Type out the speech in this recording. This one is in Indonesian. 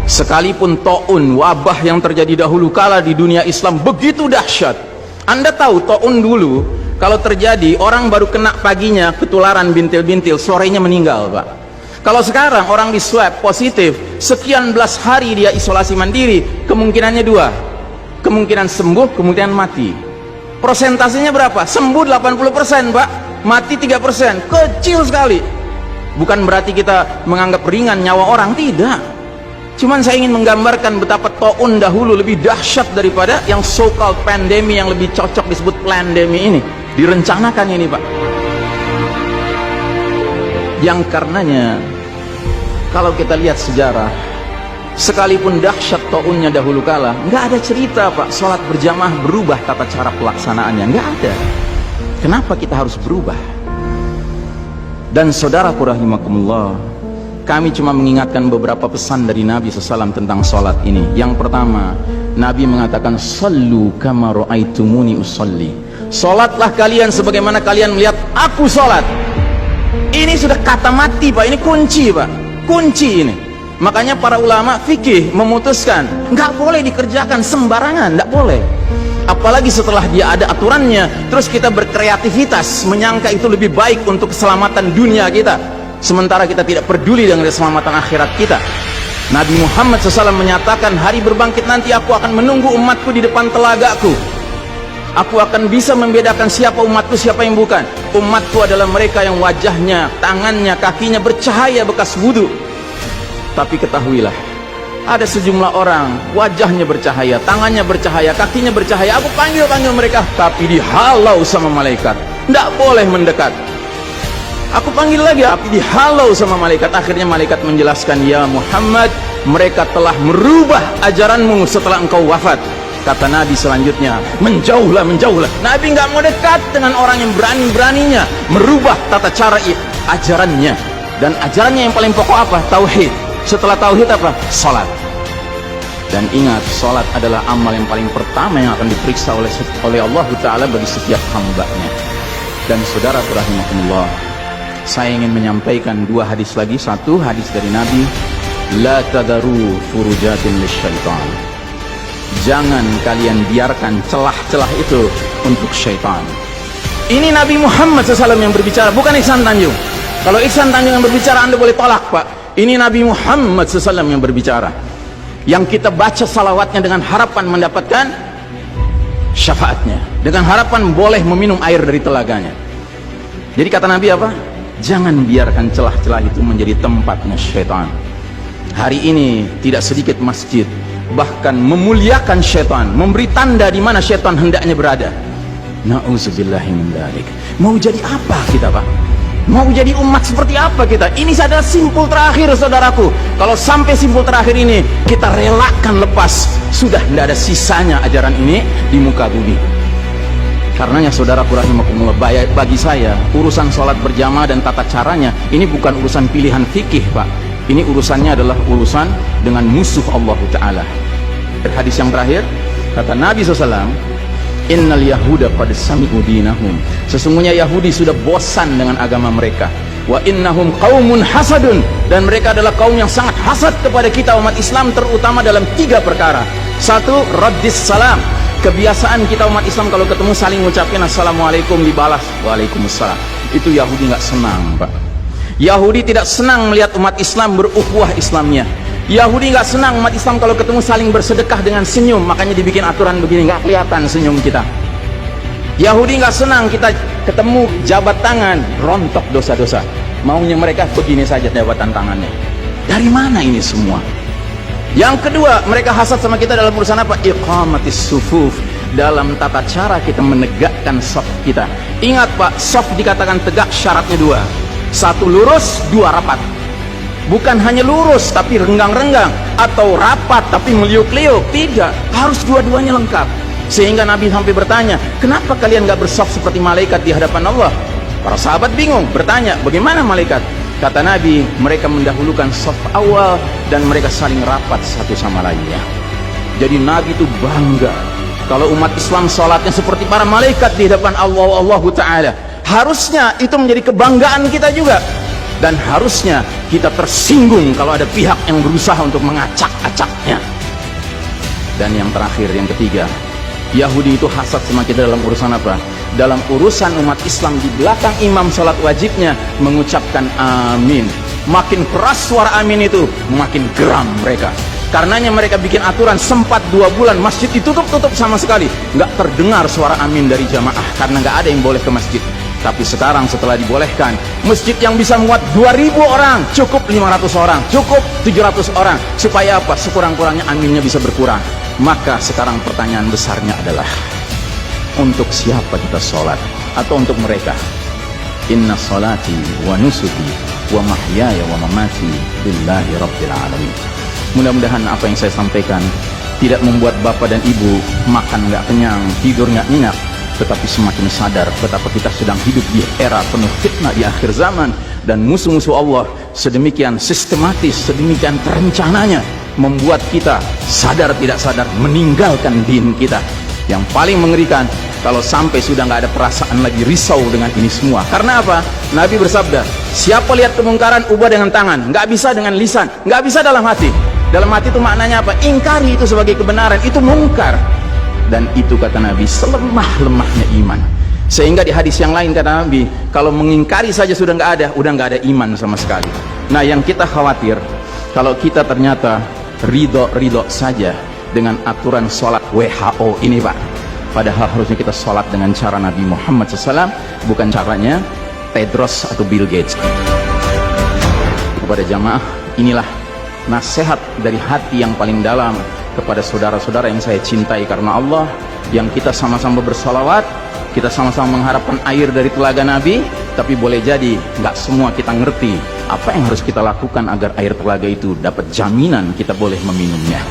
Sekalipun taun, wabah yang terjadi dahulu kala di dunia Islam begitu dahsyat. Anda tahu taun dulu kalau terjadi orang baru kena paginya ketularan bintil-bintil, sorenya meninggal, Pak. Kalau sekarang orang di swab positif, sekian belas hari dia isolasi mandiri, kemungkinannya dua, kemungkinan sembuh, kemungkinan mati. Persentasenya berapa? Sembuh 80%, Pak, mati 3%, kecil sekali. Bukan berarti kita menganggap ringan nyawa orang, tidak. Cuman saya ingin menggambarkan betapa taun dahulu lebih dahsyat daripada yang so-called pandemi, yang lebih cocok disebut plandemi ini. Direncanakan ini, Pak. Yang karenanya kalau kita lihat sejarah, sekalipun dahsyat taunnya dahulu kala, nggak ada cerita, Pak, sholat berjamaah berubah tata cara pelaksanaannya, nggak ada. Kenapa kita harus berubah? Dan saudaraku rahimakumullah, kami cuma mengingatkan beberapa pesan dari Nabi SAW tentang sholat ini. Yang pertama, Nabi mengatakan, sallu kama ra'aitumuni usalli. Sholatlah kalian sebagaimana kalian melihat aku sholat. Ini sudah kata mati, Pak. Ini kunci, Pak. Kunci ini. Makanya para ulama fikih memutuskan nggak boleh dikerjakan sembarangan, nggak boleh. Apalagi setelah dia ada aturannya, terus kita berkreativitas menyangka itu lebih baik untuk keselamatan dunia kita, sementara kita tidak peduli dengan keselamatan akhirat kita. Nabi Muhammad SAW menyatakan, hari berbangkit nanti aku akan menunggu umatku di depan telagaku. Aku akan bisa membedakan siapa umatku, siapa yang bukan. Umatku adalah mereka yang wajahnya, tangannya, kakinya bercahaya bekas wudhu. Tapi ketahuilah, ada sejumlah orang wajahnya bercahaya, tangannya bercahaya, kakinya bercahaya. Aku panggil mereka, tapi dihalau sama malaikat, tidak boleh mendekat. Aku panggil lagi, tapi dihalau sama malaikat. Akhirnya malaikat menjelaskan, ya Muhammad, mereka telah merubah ajaranmu setelah engkau wafat. Kata Nabi selanjutnya, menjauhlah, menjauhlah. Nabi nggak mau dekat dengan orang yang berani-beraninya merubah tata cara ajarannya. Dan ajarannya yang paling pokok apa? Tauhid. Setelah tauhid apa? Salat. Dan ingat, salat adalah amal yang paling pertama yang akan diperiksa oleh Allah Ta'ala bagi setiap hambanya. Dan saudara rahimakumullah, saya ingin menyampaikan dua hadis lagi. Satu hadis dari Nabi, la tadaru furujatin lisyaitan. Jangan kalian biarkan celah-celah itu untuk syaitan. Ini Nabi Muhammad SAW yang berbicara, bukan Ihsan Tanjung. Kalau Ihsan Tanjung yang berbicara, Anda boleh tolak, Pak. Ini Nabi Muhammad SAW yang berbicara, yang kita baca salawatnya dengan harapan mendapatkan syafaatnya, dengan harapan boleh meminum air dari telaganya. Jadi kata Nabi apa? Jangan biarkan celah-celah itu menjadi tempatnya syaitan. Hari ini tidak sedikit masjid bahkan memuliakan syaitan, memberi tanda di mana syaitan hendaknya berada. Na'udzubillahi min dzalik. Mau jadi apa kita, Pak? Mau jadi umat seperti apa kita? Ini adalah simpul terakhir, saudaraku. Kalau sampai simpul terakhir ini kita relakan lepas, sudah tidak ada sisanya ajaran ini di muka bumi. Karenanya saudaraku rahimakumullah, bagi saya urusan sholat berjamaah dan tata caranya ini bukan urusan pilihan fikih, Pak. Ini urusannya adalah urusan dengan musuh Allah Ta'ala. Hadis yang terakhir, kata Nabi SAW, innal yahuda qad sami'u dinahum. Sesungguhnya Yahudi sudah bosan dengan agama mereka. Wa innahum qaumun hasadun. Dan mereka adalah kaum yang sangat hasad kepada kita umat Islam, terutama dalam 3 perkara. Satu, raddis salam. Kebiasaan kita umat Islam kalau ketemu saling ngucapin assalamualaikum, dibalas waalaikumsalam. Itu Yahudi nggak senang, Pak. Yahudi tidak senang melihat umat Islam berukhuwah Islamnya. Yahudi nggak senang umat Islam kalau ketemu saling bersedekah dengan senyum, makanya dibikin aturan begini, nggak kelihatan senyum kita. Yahudi nggak senang kita ketemu jabat tangan, rontok dosa-dosa. Maunya mereka begini saja jabatan tangannya. Dari mana ini semua? Yang kedua, mereka hasad sama kita dalam urusan apa? Iqamatis sufuf, dalam tata cara kita menegakkan shaf kita. Ingat, Pak, shaf dikatakan tegak syaratnya 2. 1 lurus, 2 rapat. Bukan hanya lurus tapi renggang-renggang, atau rapat tapi meliuk-liuk. Tidak, harus dua-duanya lengkap. Sehingga Nabi sampai bertanya, kenapa kalian gak bersaf seperti malaikat di hadapan Allah? Para sahabat bingung, bertanya, bagaimana malaikat? Kata Nabi, mereka mendahulukan saf awal dan mereka saling rapat satu sama lainnya. Jadi Nabi itu bangga kalau umat Islam sholatnya seperti para malaikat di hadapan Allah Ta'ala. Harusnya itu menjadi kebanggaan kita juga. dan harusnya kita tersinggung kalau ada pihak yang berusaha untuk mengacak-acaknya. Dan yang terakhir, yang ketiga, Yahudi itu hasad sama kita dalam urusan apa? Dalam urusan umat Islam di belakang imam sholat wajibnya mengucapkan amin. Makin keras suara amin itu, makin geram mereka. Karenanya mereka bikin aturan, sempat 2 bulan masjid ditutup sama sekali, nggak terdengar suara amin dari jamaah karena nggak ada yang boleh ke masjid. Tapi sekarang setelah dibolehkan, masjid yang bisa muat 2000 orang, cukup 500 orang, cukup 700 orang. Supaya apa? Sekurang-kurangnya aminnya bisa berkurang. Maka sekarang pertanyaan besarnya adalah, untuk siapa kita sholat? Atau untuk mereka? Inna sholati wa nusuki wa mahyaya wa mamati lillahi rabbil alamin. Mudah-mudahan apa yang saya sampaikan tidak membuat bapak dan ibu makan nggak kenyang, tidur nggak nyenyak, tetapi semakin sadar betapa kita sedang hidup di era penuh fitnah di akhir zaman, dan musuh-musuh Allah sedemikian sistematis, sedemikian terencananya membuat kita sadar tidak sadar meninggalkan din kita. Yang paling mengerikan kalau sampai sudah nggak ada perasaan lagi risau dengan ini semua. Karena apa? Nabi bersabda, siapa lihat kemungkaran ubah dengan tangan, nggak bisa dengan lisan, nggak bisa dalam hati. Dalam hati itu maknanya apa? Ingkari itu sebagai kebenaran, itu mungkar. Dan itu kata Nabi selemah-lemahnya iman. Sehingga di hadis yang lain kata Nabi, kalau mengingkari saja sudah nggak ada iman sama sekali. Nah, yang kita khawatir kalau kita ternyata ridho saja dengan aturan sholat WHO ini, Pak. Padahal harusnya kita sholat dengan cara Nabi Muhammad SAW, bukan caranya Tedros atau Bill Gates. Kepada jamaah, inilah nasihat dari hati yang paling dalam kepada saudara-saudara yang saya cintai karena Allah, yang kita sama-sama bersolawat, kita sama-sama mengharapkan air dari telaga Nabi. Tapi boleh jadi nggak semua kita ngerti apa yang harus kita lakukan agar air telaga itu dapat jaminan kita boleh meminumnya.